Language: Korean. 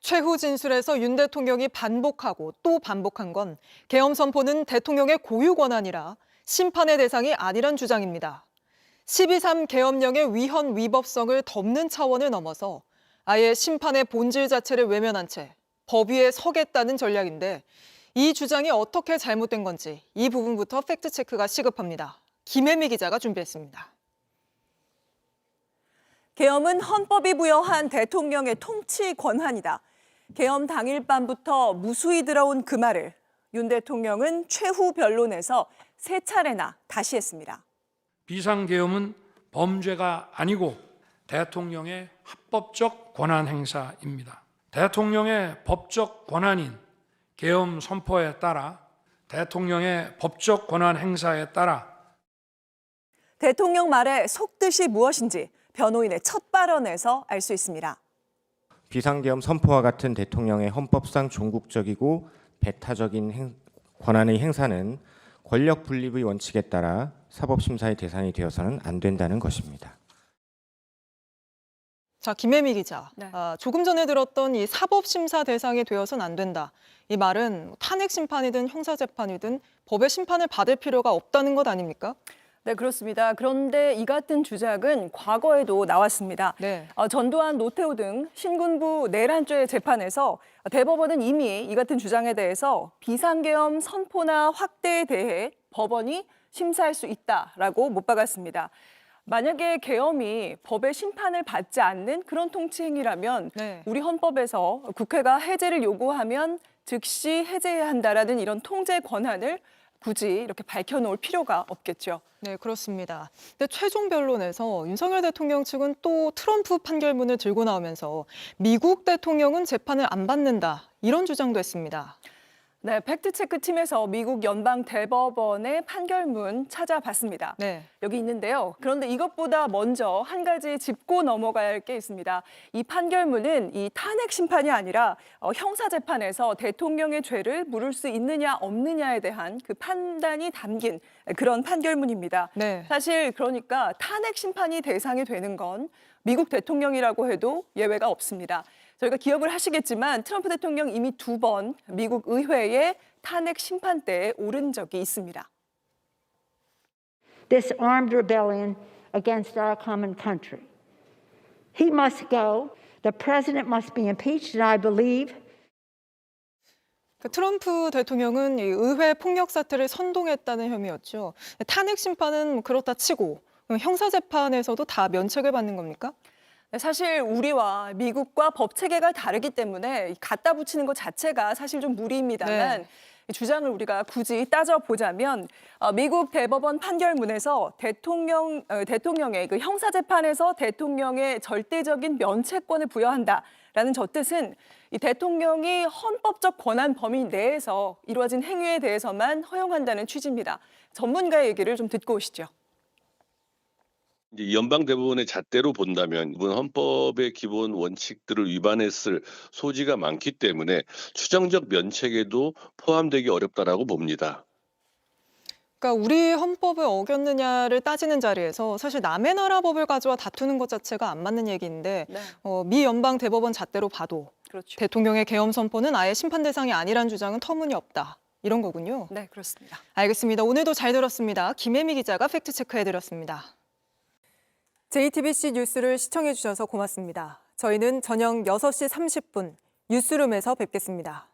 최후 진술에서 윤 대통령이 반복하고 또 반복한 건 계엄 선포는 대통령의 고유 권한이라 심판의 대상이 아니란 주장입니다. 12.3 계엄령의 위헌 위법성을 덮는 차원을 넘어서 아예 심판의 본질 자체를 외면한 채 법 위에 서겠다는 전략인데 이 주장이 어떻게 잘못된 건지 이 부분부터 팩트체크가 시급합니다. 김혜미 기자가 준비했습니다. 계엄은 헌법이 부여한 대통령의 통치 권한이다. 계엄 당일 밤부터 무수히 들어온 그 말을 윤 대통령은 최후 변론에서 세 차례나 다시 했습니다. 비상계엄은 범죄가 아니고 대통령의 합법적 권한 행사입니다. 대통령의 법적 권한인 계엄 선포에 따라 대통령의 법적 권한 행사에 따라 대통령 말의 속뜻이 무엇인지 변호인의 첫 발언에서 알 수 있습니다. 비상계엄 선포와 같은 대통령의 헌법상 종국적이고 배타적인 권한의 행사는 권력 분립의 원칙에 따라 사법심사의 대상이 되어서는 안 된다는 것입니다. 자, 김혜미 기자. 네. 조금 전에 들었던 이 사법심사 대상이 되어서는 안 된다. 이 말은 탄핵 심판이든 형사재판이든 법의 심판을 받을 필요가 없다는 것 아닙니까? 네, 그렇습니다. 그런데 이 같은 주장은 과거에도 나왔습니다. 네. 전두환, 노태우 등 신군부 내란죄 재판에서 대법원은 이미 이 같은 주장에 대해서 비상계엄 선포나 확대에 대해 법원이 심사할 수 있다라고 못 박았습니다. 만약에 계엄이 법의 심판을 받지 않는 그런 통치 행위라면 네. 우리 헌법에서 국회가 해제를 요구하면 즉시 해제해야 한다라는 이런 통제 권한을 굳이 이렇게 밝혀놓을 필요가 없겠죠. 네, 그렇습니다. 근데 최종 변론에서 윤석열 대통령 측은 또 트럼프 판결문을 들고 나오면서 미국 대통령은 재판을 안 받는다 이런 주장도 했습니다. 네, 팩트체크 팀에서 미국 연방 대법원의 판결문 찾아봤습니다. 네. 여기 있는데요. 그런데 이것보다 먼저 한 가지 짚고 넘어가야 할 게 있습니다. 이 판결문은 이 탄핵 심판이 아니라 형사재판에서 대통령의 죄를 물을 수 있느냐 없느냐에 대한 그 판단이 담긴 그런 판결문입니다. 네. 사실 그러니까 탄핵 심판이 대상이 되는 건 미국 대통령이라고 해도 예외가 없습니다. 저희가 기억을 하시겠지만 트럼프 대통령 이미 2번 미국 의회의 탄핵 심판대에 오른 적이 있습니다. This armed rebellion against our common country. He must go. The president must be impeached, and I believe 트럼프 대통령은 이 의회 폭력 사태를 선동했다는 혐의였죠. 탄핵 심판은 그렇다 치고 그럼 형사재판에서도 다 면책을 받는 겁니까? 사실 우리와 미국과 법 체계가 다르기 때문에 갖다 붙이는 것 자체가 사실 좀 무리입니다만 네. 주장을 우리가 굳이 따져보자면 미국 대법원 판결문에서 대통령의 그 형사재판에서 대통령의 절대적인 면책권을 부여한다라는 저 뜻은 이 대통령이 헌법적 권한 범위 내에서 이루어진 행위에 대해서만 허용한다는 취지입니다. 전문가의 얘기를 좀 듣고 오시죠. 이제 연방 대법원의 잣대로 본다면 이번 헌법의 기본 원칙들을 위반했을 소지가 많기 때문에 추정적 면책에도 포함되기 어렵다라고 봅니다. 그러니까 우리 헌법을 어겼느냐를 따지는 자리에서 사실 남의 나라 법을 가져와 다투는 것 자체가 안 맞는 얘기인데 네. 미 연방 대법원 잣대로 봐도 그렇죠. 대통령의 계엄 선포는 아예 심판 대상이 아니란 주장은 터무니없다. 이런 거군요. 네, 그렇습니다. 알겠습니다. 오늘도 잘 들었습니다. 김혜미 기자가 팩트체크해드렸습니다. JTBC 뉴스를 시청해주셔서 고맙습니다. 저희는 저녁 6시 30분 뉴스룸에서 뵙겠습니다.